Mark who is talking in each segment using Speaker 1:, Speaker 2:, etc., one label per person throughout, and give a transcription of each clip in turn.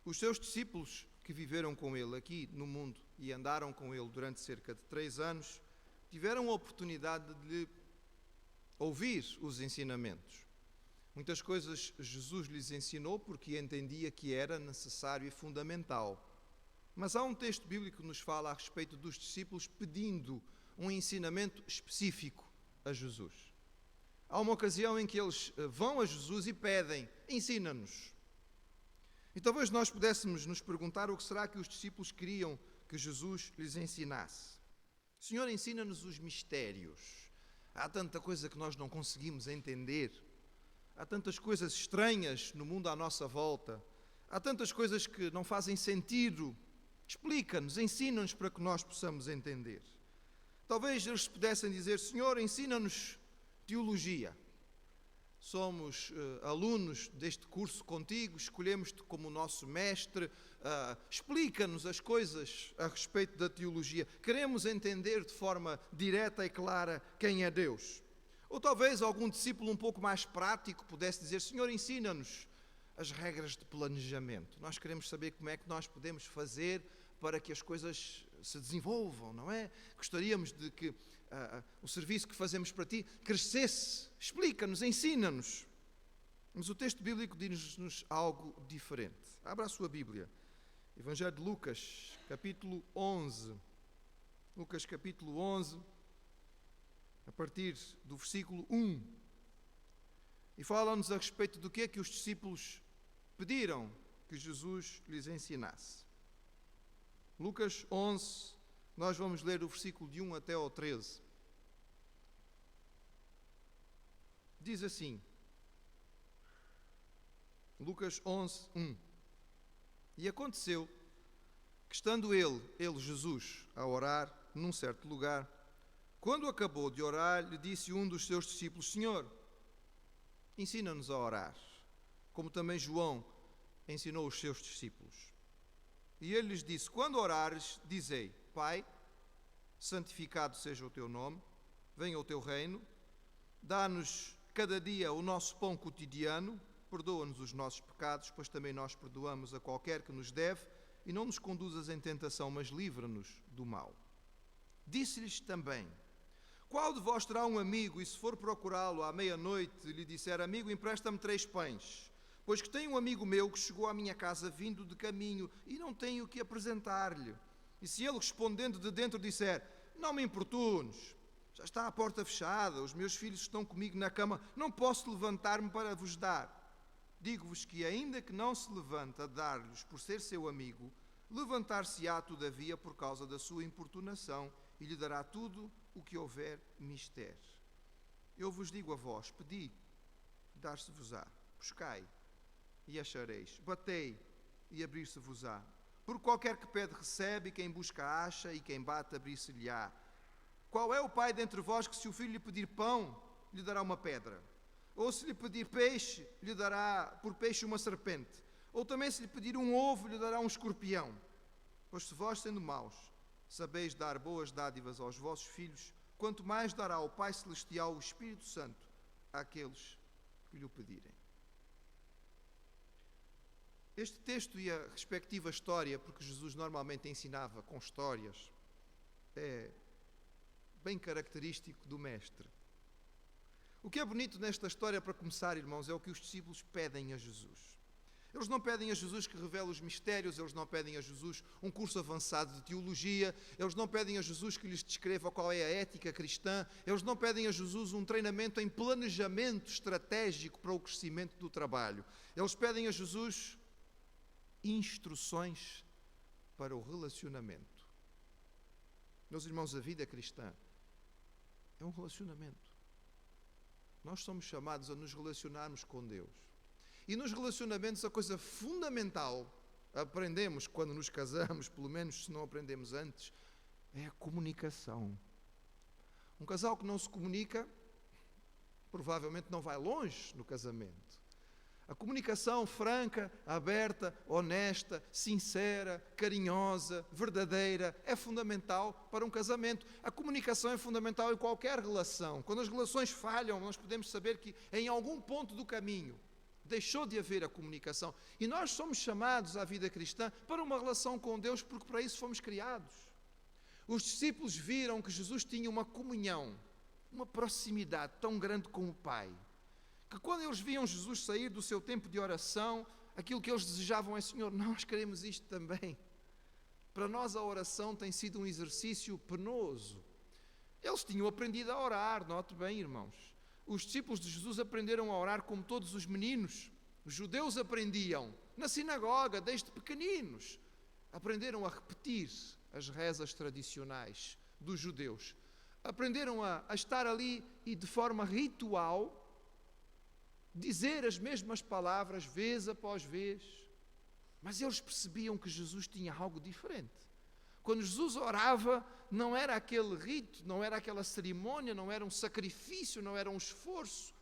Speaker 1: Os seus discípulos que viveram com ele aqui no mundo e andaram com ele durante cerca de 3 anos, tiveram a oportunidade de lhe ouvir os ensinamentos. Muitas coisas Jesus lhes ensinou porque entendia que era necessário e fundamental. Mas há um texto bíblico que nos fala a respeito dos discípulos pedindo um ensinamento específico a Jesus. Há uma ocasião em que eles vão a Jesus e pedem: ensina-nos. E talvez nós pudéssemos nos perguntar o que será que os discípulos queriam que Jesus lhes ensinasse. Senhor, ensina-nos os mistérios. Há tanta coisa que nós não conseguimos entender. Há tantas coisas estranhas no mundo à nossa volta. Há tantas coisas que não fazem sentido. Explica-nos, ensina-nos para que nós possamos entender. Talvez eles pudessem dizer: Senhor, ensina-nos teologia. Somos alunos deste curso contigo, escolhemos-te como nosso mestre, explica-nos as coisas a respeito da teologia. Queremos entender de forma direta e clara quem é Deus. Ou talvez algum discípulo um pouco mais prático pudesse dizer: Senhor, ensina-nos as regras de planejamento. Nós queremos saber como é que nós podemos fazer para que as coisas se desenvolvam, não é? Gostaríamos de que o serviço que fazemos para ti crescesse. Explica-nos, ensina-nos. Mas o texto bíblico diz-nos algo diferente. Abra a sua Bíblia. Evangelho de Lucas, capítulo 11. Lucas, capítulo 11, a partir do versículo 1. E fala-nos a respeito do que é que os discípulos pediram que Jesus lhes ensinasse. Lucas 11, nós vamos ler o versículo de 1 até ao 13. Diz assim, Lucas 11, 1. E aconteceu que, estando ele, Jesus, a orar num certo lugar, quando acabou de orar, lhe disse um dos seus discípulos: Senhor, ensina-nos a orar, como também João ensinou os seus discípulos. E ele lhes disse: quando orares, dizei: Pai, santificado seja o teu nome, venha o teu reino, dá-nos cada dia o nosso pão cotidiano, perdoa-nos os nossos pecados, pois também nós perdoamos a qualquer que nos deve, e não nos conduzas em tentação, mas livra-nos do mal. Disse-lhes também: qual de vós terá um amigo, e se for procurá-lo à meia-noite, lhe disser: amigo, empresta-me 3 pães, pois que tenho um amigo meu que chegou à minha casa vindo de caminho, e não tenho o que apresentar-lhe. E se ele, respondendo de dentro, disser: não me importunes, já está a porta fechada, os meus filhos estão comigo na cama, não posso levantar-me para vos dar. Digo-vos que, ainda que não se levante a dar-lhes por ser seu amigo, levantar-se-á todavia por causa da sua importunação, e lhe dará tudo o que houver mister. Eu vos digo a vós: pedi, dar-se-vos-á, buscai, e achareis, batei, e abrir-se-vos-á. Por qualquer que pede recebe, e quem busca acha, e quem bate abrir-se-lhe-á. Qual é o pai dentre vós que, se o filho lhe pedir pão, lhe dará uma pedra? Ou se lhe pedir peixe, lhe dará por peixe uma serpente? Ou também se lhe pedir um ovo, lhe dará um escorpião? Pois se vós, sendo maus, sabeis dar boas dádivas aos vossos filhos, quanto mais dará o Pai Celestial o Espírito Santo àqueles que lhe o pedirem. Este texto e a respectiva história, porque Jesus normalmente ensinava com histórias, é bem característico do Mestre. O que é bonito nesta história, para começar, irmãos, é o que os discípulos pedem a Jesus. Eles não pedem a Jesus que revele os mistérios, eles não pedem a Jesus um curso avançado de teologia, eles não pedem a Jesus que lhes descreva qual é a ética cristã, eles não pedem a Jesus um treinamento em planejamento estratégico para o crescimento do trabalho. Eles pedem a Jesus instruções para o relacionamento. Meus irmãos, a vida cristã é um relacionamento. Nós somos chamados a nos relacionarmos com Deus. E nos relacionamentos a coisa fundamental, aprendemos quando nos casamos, pelo menos se não aprendemos antes, é a comunicação. Um casal que não se comunica, provavelmente não vai longe no casamento. A comunicação franca, aberta, honesta, sincera, carinhosa, verdadeira, é fundamental para um casamento. A comunicação é fundamental em qualquer relação. Quando as relações falham, nós podemos saber que em algum ponto do caminho deixou de haver a comunicação. E nós somos chamados à vida cristã para uma relação com Deus, porque para isso fomos criados. Os discípulos viram que Jesus tinha uma comunhão, uma proximidade tão grande com o Pai, que quando eles viam Jesus sair do seu tempo de oração, aquilo que eles desejavam é: Senhor, nós queremos isto também. Para nós a oração tem sido um exercício penoso. Eles tinham aprendido a orar, note bem, irmãos. Os discípulos de Jesus aprenderam a orar como todos os meninos. Os judeus aprendiam na sinagoga, desde pequeninos. Aprenderam a repetir as rezas tradicionais dos judeus. Aprenderam a estar ali e de forma ritual dizer as mesmas palavras vez após vez. Mas eles percebiam que Jesus tinha algo diferente. Quando Jesus orava, não era aquele rito, não era aquela cerimônia, não era um sacrifício, não era um esforço.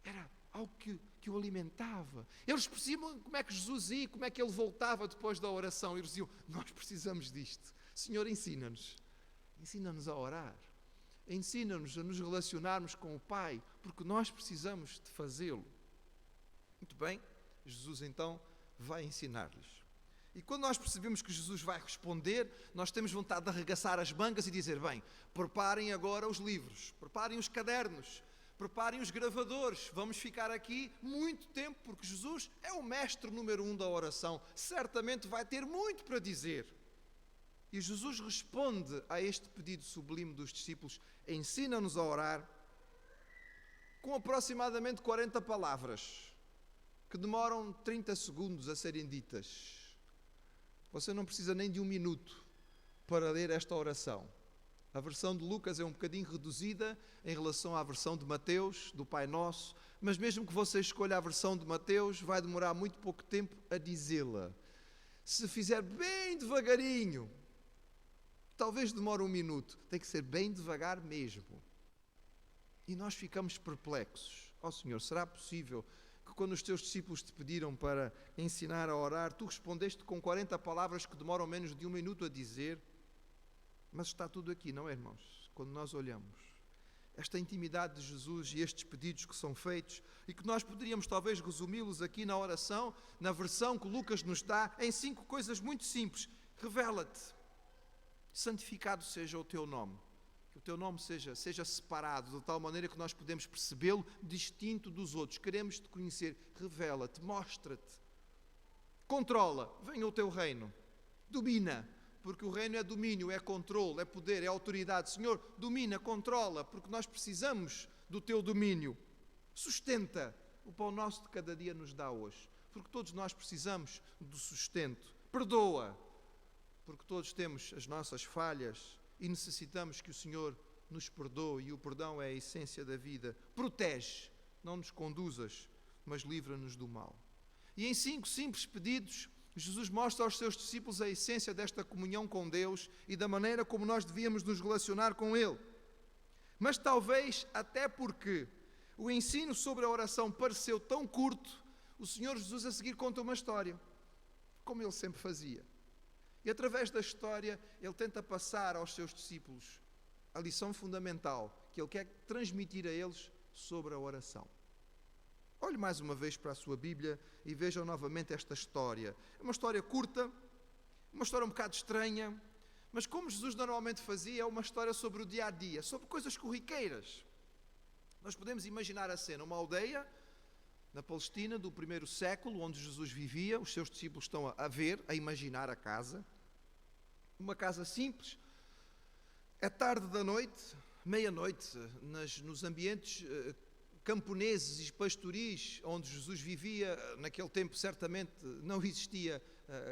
Speaker 1: Era algo que o alimentava. Eles percebiam como é que Jesus ia, como é que ele voltava depois da oração. Eles diziam: nós precisamos disto. Senhor, ensina-nos. Ensina-nos a orar. Ensina-nos a nos relacionarmos com o Pai, porque nós precisamos de fazê-lo. Muito bem, Jesus então vai ensinar-lhes. E quando nós percebemos que Jesus vai responder, nós temos vontade de arregaçar as mangas e dizer: bem, preparem agora os livros, preparem os cadernos, preparem os gravadores, vamos ficar aqui muito tempo, porque Jesus é o mestre número 1 da oração, certamente vai ter muito para dizer. E Jesus responde a este pedido sublime dos discípulos: ensina-nos a orar, com aproximadamente 40 palavras, que demoram 30 segundos a serem ditas. Você não precisa nem de um minuto para ler esta oração. A versão de Lucas é um bocadinho reduzida em relação à versão de Mateus, do Pai Nosso, mas mesmo que você escolha a versão de Mateus, vai demorar muito pouco tempo a dizê-la. Se fizer bem devagarinho, talvez demore um minuto. Tem que ser bem devagar mesmo. E nós ficamos perplexos. Ó Senhor, será possível que quando os teus discípulos te pediram para ensinar a orar, tu respondeste com 40 palavras que demoram menos de um minuto a dizer? Mas está tudo aqui, não é, irmãos? Quando nós olhamos esta intimidade de Jesus e estes pedidos que são feitos, e que nós poderíamos talvez resumi-los aqui na oração, na versão que Lucas nos dá, em 5 coisas muito simples. Revela-te, santificado seja o teu nome, que o teu nome seja separado, de tal maneira que nós podemos percebê-lo distinto dos outros. Queremos te conhecer, revela-te, mostra-te, controla, venha o teu reino, domina, porque o reino é domínio, é controle, é poder, é autoridade. Senhor, domina, controla, porque nós precisamos do teu domínio. Sustenta, o pão nosso de cada dia nos dá hoje, porque todos nós precisamos do sustento. Perdoa, porque todos temos as nossas falhas e necessitamos que o Senhor nos perdoe, e o perdão é a essência da vida. Protege, não nos conduzas, mas livra-nos do mal. E em 5 simples pedidos, Jesus mostra aos seus discípulos a essência desta comunhão com Deus e da maneira como nós devíamos nos relacionar com Ele. Mas talvez até porque o ensino sobre a oração pareceu tão curto, o Senhor Jesus a seguir conta uma história, como Ele sempre fazia. E através da história, Ele tenta passar aos seus discípulos a lição fundamental que Ele quer transmitir a eles sobre a oração. Olhe mais uma vez para a sua Bíblia e vejam novamente esta história. É uma história curta, uma história um bocado estranha, mas como Jesus normalmente fazia, é uma história sobre o dia-a-dia, sobre coisas corriqueiras. Nós podemos imaginar a cena, uma aldeia na Palestina do primeiro século, onde Jesus vivia, os seus discípulos estão a ver, a imaginar a casa. Uma casa simples, é tarde da noite, meia-noite, nos ambientes camponeses e pastoris onde Jesus vivia. Naquele tempo certamente não existia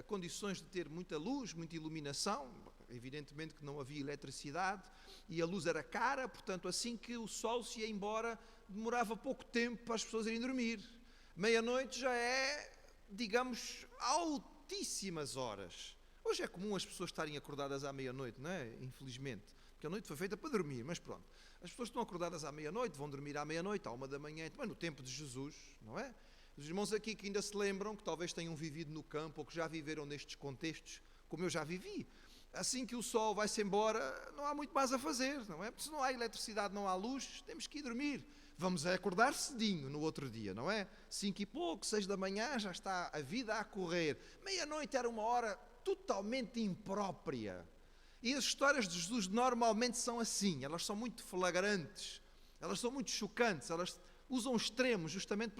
Speaker 1: condições de ter muita luz, muita iluminação, evidentemente que não havia eletricidade e a luz era cara, portanto assim que o sol se ia embora demorava pouco tempo para as pessoas irem dormir. Meia-noite já é, digamos, altíssimas horas. Hoje é comum as pessoas estarem acordadas à meia-noite, não é? Infelizmente, porque a noite foi feita para dormir, mas pronto. As pessoas estão acordadas à meia-noite, vão dormir à meia-noite, à 1 da manhã, também no tempo de Jesus, não é? Os irmãos aqui que ainda se lembram, que talvez tenham vivido no campo ou que já viveram nestes contextos, como eu já vivi. Assim que o sol vai-se embora, não há muito mais a fazer, não é? Porque se não há eletricidade, não há luz, temos que ir dormir. Vamos acordar cedinho no outro dia, não é? 5 e pouco, 6 da manhã, já está a vida a correr. Meia-noite era uma hora totalmente imprópria. E as histórias de Jesus normalmente são assim, elas são muito flagrantes, elas são muito chocantes, elas usam extremos justamente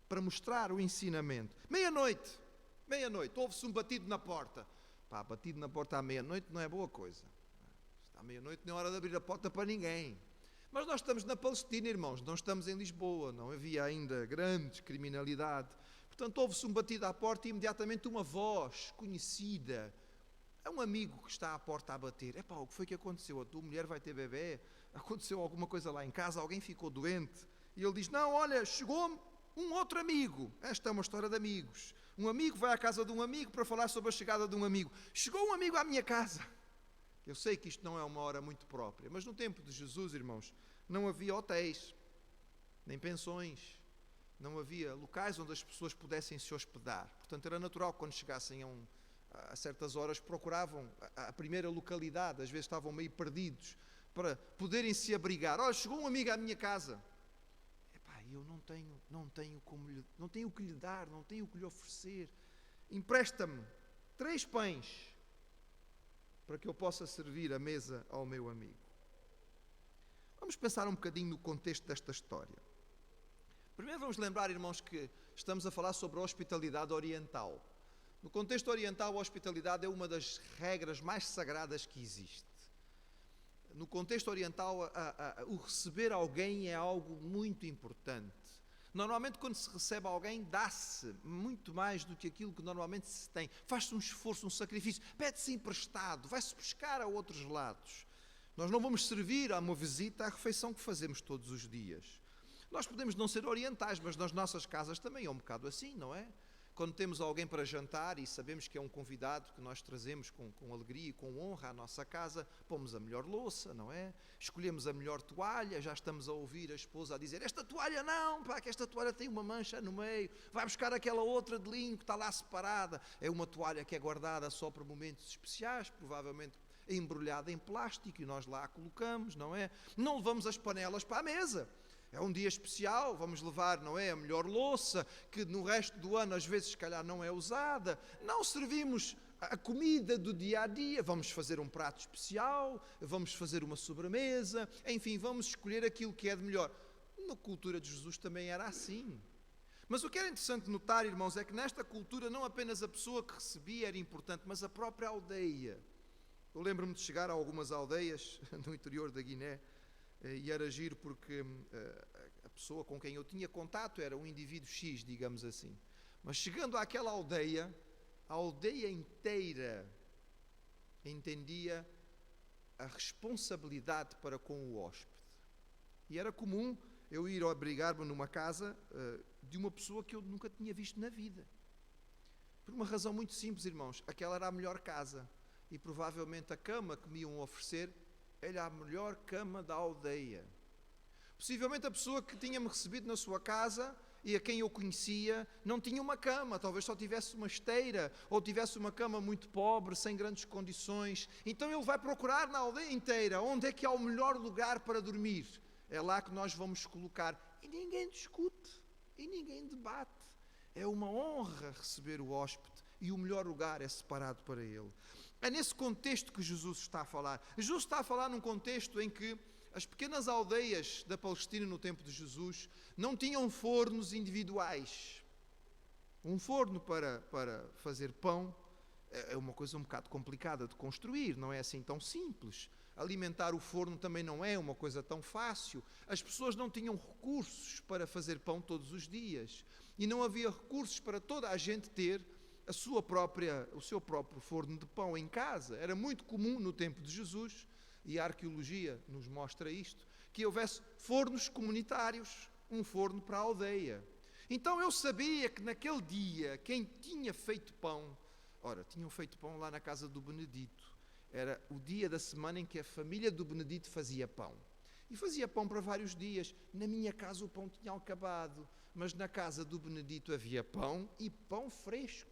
Speaker 1: para mostrar o ensinamento. Meia-noite, ouve-se um batido na porta. Pá, batido na porta à meia-noite não é boa coisa. À meia-noite não é hora de abrir a porta para ninguém. Mas nós estamos na Palestina, irmãos, não estamos em Lisboa, não havia ainda grande criminalidade. Portanto, ouve-se um batido à porta e imediatamente uma voz conhecida. É um amigo que está à porta a bater. Epá, o que foi que aconteceu? A tua mulher vai ter bebê? Aconteceu alguma coisa lá em casa? Alguém ficou doente? E ele diz, não, olha, chegou-me um outro amigo. Esta é uma história de amigos. Um amigo vai à casa de um amigo para falar sobre a chegada de um amigo. Chegou um amigo à minha casa. Eu sei que isto não é uma hora muito própria, mas no tempo de Jesus, irmãos, não havia hotéis, nem pensões, não havia locais onde as pessoas pudessem se hospedar. Portanto, era natural que quando chegassem a certas horas procuravam a primeira localidade, às vezes estavam meio perdidos, para poderem se abrigar. Olha, chegou um amigo à minha casa. Eu não tenho o que lhe dar, não tenho o que lhe oferecer. Empresta-me 3 pães para que eu possa servir a mesa ao meu amigo. Vamos pensar um bocadinho no contexto desta história. Primeiro vamos lembrar, irmãos, que estamos a falar sobre a hospitalidade oriental. No contexto oriental, a hospitalidade é uma das regras mais sagradas que existe. No contexto oriental, o receber alguém é algo muito importante. Normalmente, quando se recebe alguém, dá-se muito mais do que aquilo que normalmente se tem. Faz-se um esforço, um sacrifício, pede-se emprestado, vai-se buscar a outros lados. Nós não vamos servir a uma visita à refeição que fazemos todos os dias. Nós podemos não ser orientais, mas nas nossas casas também é um bocado assim, não é? Quando temos alguém para jantar e sabemos que é um convidado que nós trazemos com alegria e com honra à nossa casa, pomos a melhor louça, não é? Escolhemos a melhor toalha, já estamos a ouvir a esposa a dizer, esta toalha não, pá, que esta toalha tem uma mancha no meio, vai buscar aquela outra de linho que está lá separada. É uma toalha que é guardada só para momentos especiais, provavelmente embrulhada em plástico, e nós lá a colocamos, não é? Não levamos as panelas para a mesa. É um dia especial, vamos levar, não é, a melhor louça, que no resto do ano às vezes se calhar não é usada. Não servimos a comida do dia a dia, vamos fazer um prato especial, vamos fazer uma sobremesa, enfim, vamos escolher aquilo que é de melhor. Na cultura de Jesus também era assim. Mas o que era interessante notar, irmãos, é que nesta cultura não apenas a pessoa que recebia era importante, mas a própria aldeia. Eu lembro-me de chegar a algumas aldeias no interior da Guiné, e era giro porque a pessoa com quem eu tinha contato era um indivíduo X, digamos assim. Mas chegando àquela aldeia, a aldeia inteira entendia a responsabilidade para com o hóspede. E era comum eu ir abrigar-me numa casa de uma pessoa que eu nunca tinha visto na vida. Por uma razão muito simples, irmãos. Aquela era a melhor casa. E provavelmente a cama que me iam oferecer era a melhor cama da aldeia. Possivelmente a pessoa que tinha-me recebido na sua casa e a quem eu conhecia não tinha uma cama, talvez só tivesse uma esteira ou tivesse uma cama muito pobre, sem grandes condições. Então ele vai procurar na aldeia inteira onde é que há o melhor lugar para dormir. É lá que nós vamos colocar. E ninguém discute, e ninguém debate. É uma honra receber o hóspede e o melhor lugar é separado para ele. É nesse contexto que Jesus está a falar. Jesus está a falar num contexto em que as pequenas aldeias da Palestina no tempo de Jesus não tinham fornos individuais. Um forno para fazer pão é uma coisa um bocado complicada de construir, não é assim tão simples. Alimentar o forno também não é uma coisa tão fácil. As pessoas não tinham recursos para fazer pão todos os dias. E não havia recursos para toda a gente ter o seu próprio forno de pão em casa. Era muito comum no tempo de Jesus, e a arqueologia nos mostra isto, que houvesse fornos comunitários, um forno para a aldeia. Então eu sabia que naquele dia, quem tinha feito pão, tinham feito pão lá na casa do Benedito. Era o dia da semana em que a família do Benedito fazia pão. E fazia pão para vários dias. Na minha casa o pão tinha acabado, mas na casa do Benedito havia pão e pão fresco.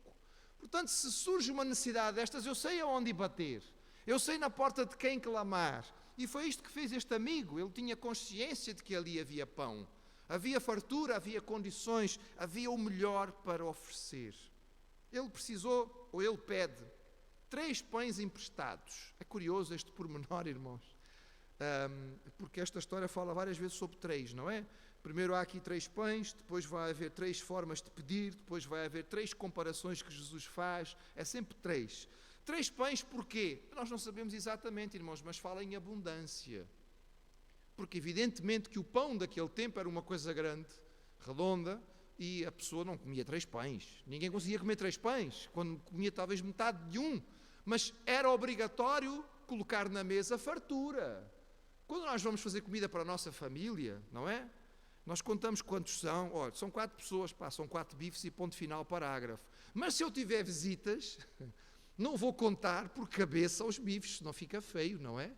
Speaker 1: Portanto, se surge uma necessidade destas, eu sei aonde bater. Eu sei na porta de quem clamar. E foi isto que fez este amigo. Ele tinha consciência de que ali havia pão. Havia fartura, havia condições, havia o melhor para oferecer. Ele precisou, ou ele pede, 3 pães emprestados. É curioso este pormenor, irmãos, porque esta história fala várias vezes sobre 3, não é? Primeiro há aqui 3 pães, depois vai haver 3 formas de pedir, depois vai haver 3 comparações que Jesus faz, é sempre 3. 3 pães porquê? Nós não sabemos exatamente, irmãos, mas fala em abundância. Porque evidentemente que o pão daquele tempo era uma coisa grande, redonda, e a pessoa não comia 3 pães. Ninguém conseguia comer 3 pães, quando comia talvez metade de um. Mas era obrigatório colocar na mesa fartura. Quando nós vamos fazer comida para a nossa família, não é? Nós contamos quantos são. Olha, são 4 pessoas, são 4 bifes e ponto final, parágrafo. Mas se eu tiver visitas, não vou contar por cabeça os bifes, senão fica feio, não é?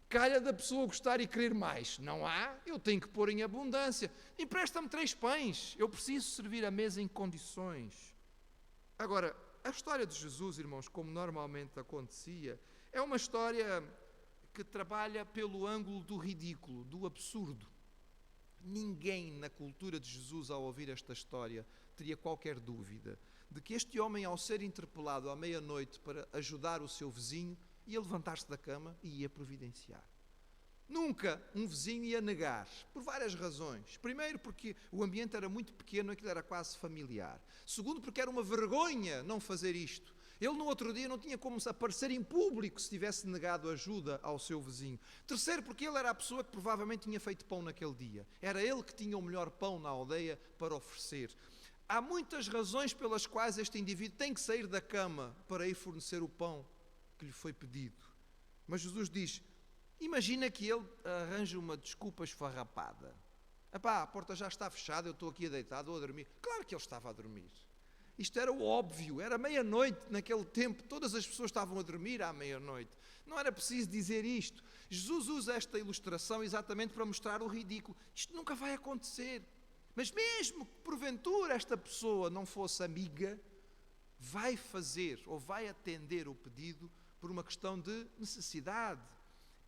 Speaker 1: Calha da pessoa gostar e querer mais. Não há, eu tenho que pôr em abundância. Empresta-me 3 pães, eu preciso servir a mesa em condições. Agora, a história de Jesus, irmãos, como normalmente acontecia, é uma história que trabalha pelo ângulo do ridículo, do absurdo. Ninguém na cultura de Jesus, ao ouvir esta história, teria qualquer dúvida de que este homem, ao ser interpelado à meia-noite para ajudar o seu vizinho, ia levantar-se da cama e ia providenciar. Nunca um vizinho ia negar, por várias razões. Primeiro, porque o ambiente era muito pequeno, aquilo era quase familiar. Segundo, porque era uma vergonha não fazer isto. Ele no outro dia não tinha como aparecer em público se tivesse negado ajuda ao seu vizinho. Terceiro, porque ele era a pessoa que provavelmente tinha feito pão naquele dia. Era ele que tinha o melhor pão na aldeia para oferecer. Há muitas razões pelas quais este indivíduo tem que sair da cama para ir fornecer o pão que lhe foi pedido. Mas Jesus diz, imagina que ele arranja uma desculpa esfarrapada. Epá, a porta já está fechada, eu estou aqui deitado ou a dormir. Claro que ele estava a dormir. Isto era o óbvio, era meia-noite naquele tempo, todas as pessoas estavam a dormir à meia-noite. Não era preciso dizer isto. Jesus usa esta ilustração exatamente para mostrar o ridículo. Isto nunca vai acontecer. Mas mesmo que porventura esta pessoa não fosse amiga, vai fazer ou vai atender o pedido por uma questão de necessidade.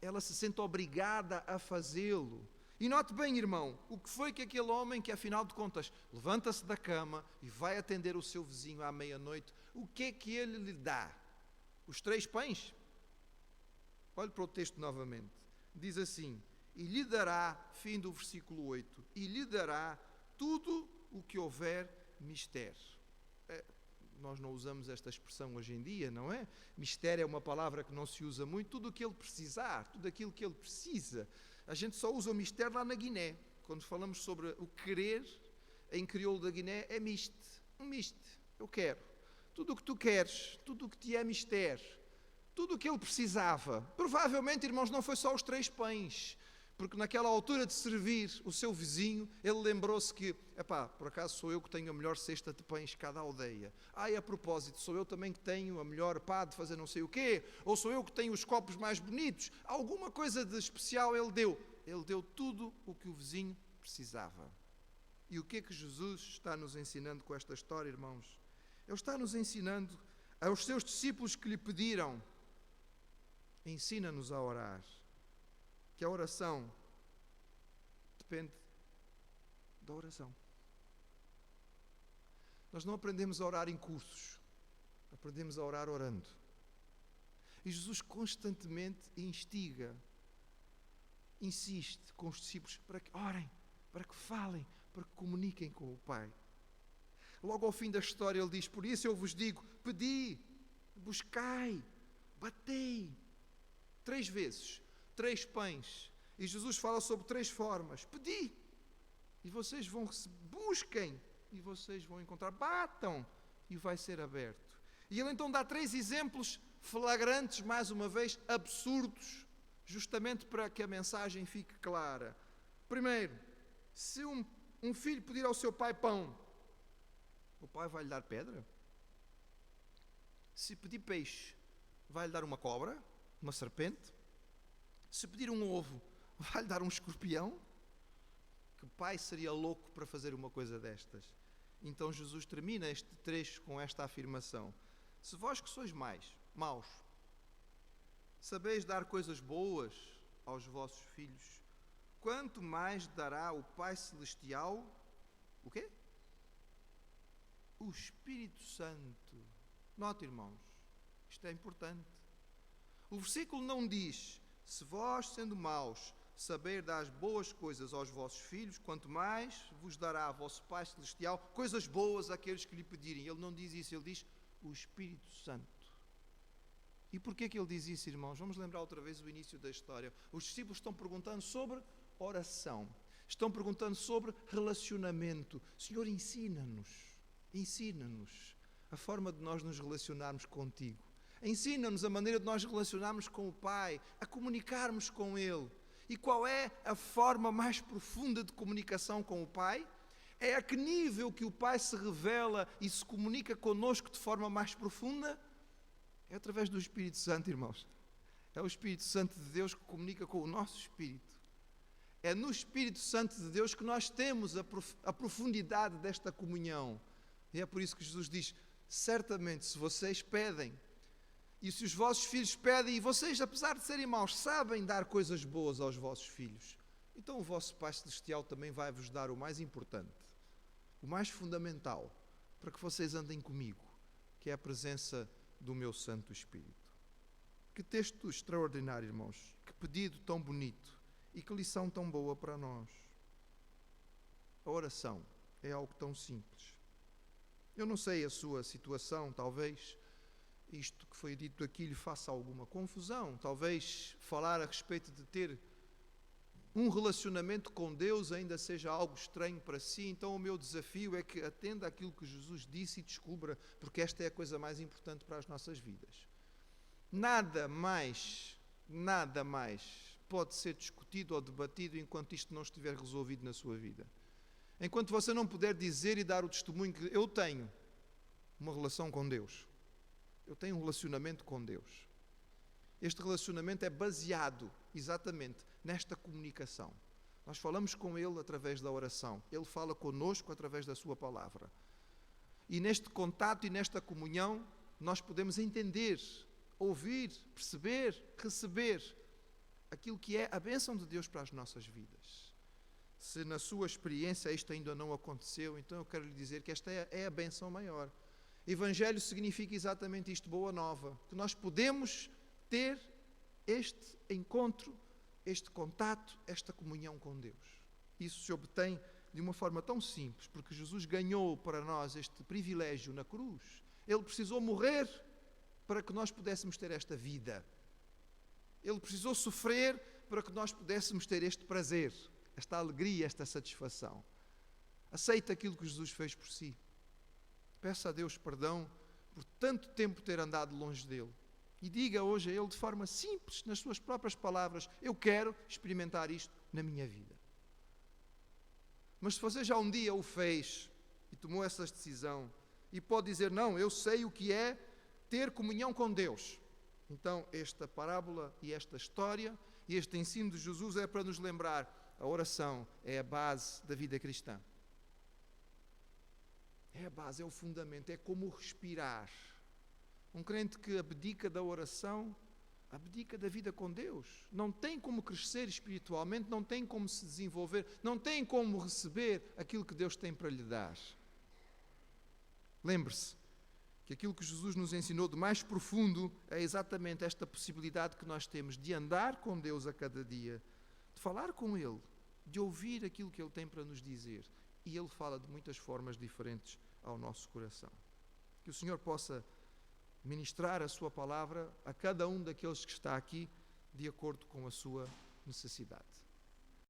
Speaker 1: Ela se sente obrigada a fazê-lo. E note bem, irmão, o que foi que aquele homem que, afinal de contas, levanta-se da cama e vai atender o seu vizinho à meia-noite, o que é que ele lhe dá? Os 3 pães? Olhe para o texto novamente. Diz assim, e lhe dará, fim do versículo 8, e lhe dará tudo o que houver mister. Nós não usamos esta expressão hoje em dia, não é? Mistério é uma palavra que não se usa muito. Tudo o que ele precisar, tudo aquilo que ele precisa. A gente só usa o mistério lá na Guiné. Quando falamos sobre o querer, em crioulo da Guiné, é miste. Um miste. Eu quero. Tudo o que tu queres, tudo o que te é mistério, tudo o que ele precisava. Provavelmente, irmãos, não foi só os 3 pães. Porque naquela altura de servir o seu vizinho, ele lembrou-se que, por acaso sou eu que tenho a melhor cesta de pães cada aldeia. E a propósito, sou eu também que tenho a melhor pá de fazer não sei o quê. Ou sou eu que tenho os copos mais bonitos. Alguma coisa de especial ele deu. Ele deu tudo o que o vizinho precisava. E o que é que Jesus está nos ensinando com esta história, irmãos? Ele está nos ensinando aos seus discípulos que lhe pediram, ensina-nos a orar. Que a oração depende da oração. Nós não aprendemos a orar em cursos, aprendemos a orar orando. E Jesus constantemente instiga, insiste com os discípulos para que orem, para que falem, para que comuniquem com o Pai. Logo ao fim da história ele diz, por isso eu vos digo, pedi, buscai, batei. 3 vezes. 3 pães. E Jesus fala sobre 3 formas. Pedi. E vocês vão busquem. E vocês vão encontrar. Batam. E vai ser aberto. E ele então dá 3 exemplos flagrantes, mais uma vez, absurdos, justamente para que a mensagem fique clara. Primeiro, se um filho pedir ao seu pai pão, o pai vai lhe dar pedra? Se pedir peixe, vai lhe dar uma cobra, uma serpente? Se pedir um ovo, vai-lhe dar um escorpião? Que pai seria louco para fazer uma coisa destas? Então Jesus termina este trecho com esta afirmação. Se vós que sois maus, sabeis dar coisas boas aos vossos filhos, quanto mais dará o Pai Celestial, o quê? O Espírito Santo. Note, irmãos, isto é importante. O versículo não diz, se vós, sendo maus, saber dar as boas coisas aos vossos filhos, quanto mais vos dará vosso Pai Celestial coisas boas àqueles que lhe pedirem. Ele não diz isso, ele diz o Espírito Santo. E porquê que ele diz isso, irmãos? Vamos lembrar outra vez o início da história. Os discípulos estão perguntando sobre oração. Estão perguntando sobre relacionamento. Senhor, ensina-nos a forma de nós nos relacionarmos contigo. Ensina-nos a maneira de nós relacionarmos com o Pai, a comunicarmos com Ele. E qual é a forma mais profunda de comunicação com o Pai? É a que nível que o Pai se revela e se comunica connosco de forma mais profunda? É através do Espírito Santo, irmãos. É o Espírito Santo de Deus que comunica com o nosso espírito. É no Espírito Santo de Deus que nós temos a profundidade desta comunhão. E é por isso que Jesus diz, certamente, se vocês pedem, e se os vossos filhos pedem, e vocês, apesar de serem maus, sabem dar coisas boas aos vossos filhos, então o vosso Pai Celestial também vai vos dar o mais importante, o mais fundamental, para que vocês andem comigo, que é a presença do meu Santo Espírito. Que texto extraordinário, irmãos. Que pedido tão bonito e que lição tão boa para nós. A oração é algo tão simples. Eu não sei a sua situação, talvez isto que foi dito aqui lhe faça alguma confusão, talvez falar a respeito de ter um relacionamento com Deus ainda seja algo estranho para si. Então o meu desafio é que atenda àquilo que Jesus disse e descubra, porque esta é a coisa mais importante para as nossas vidas. Nada mais pode ser discutido ou debatido enquanto isto não estiver resolvido na sua vida. Enquanto você não puder dizer e dar o testemunho que eu tenho uma relação com Deus, eu tenho um relacionamento com Deus. Este relacionamento é baseado exatamente nesta comunicação. Nós falamos com Ele através da oração. Ele fala conosco através da sua palavra. E neste contato e nesta comunhão, nós podemos entender, ouvir, perceber, receber aquilo que é a bênção de Deus para as nossas vidas. Se na sua experiência isto ainda não aconteceu, então eu quero lhe dizer que esta é a bênção maior. Evangelho significa exatamente isto, boa nova, que nós podemos ter este encontro, este contato, esta comunhão com Deus. Isso se obtém de uma forma tão simples, porque Jesus ganhou para nós este privilégio na cruz. Ele precisou morrer para que nós pudéssemos ter esta vida. Ele precisou sofrer para que nós pudéssemos ter este prazer, esta alegria, esta satisfação. Aceita aquilo que Jesus fez por si. Peça a Deus perdão por tanto tempo ter andado longe dele. E diga hoje a Ele de forma simples, nas suas próprias palavras, eu quero experimentar isto na minha vida. Mas se você já um dia o fez e tomou essa decisão e pode dizer, não, eu sei o que é ter comunhão com Deus. Então esta parábola e esta história e este ensino de Jesus é para nos lembrar, a oração é a base da vida cristã. É a base, é o fundamento, é como respirar. Um crente que abdica da oração, abdica da vida com Deus. Não tem como crescer espiritualmente, não tem como se desenvolver, não tem como receber aquilo que Deus tem para lhe dar. Lembre-se que aquilo que Jesus nos ensinou de mais profundo é exatamente esta possibilidade que nós temos de andar com Deus a cada dia, de falar com Ele, de ouvir aquilo que Ele tem para nos dizer. E Ele fala de muitas formas diferentes ao nosso coração. Que o Senhor possa ministrar a sua palavra a cada um daqueles que está aqui de acordo com a sua necessidade.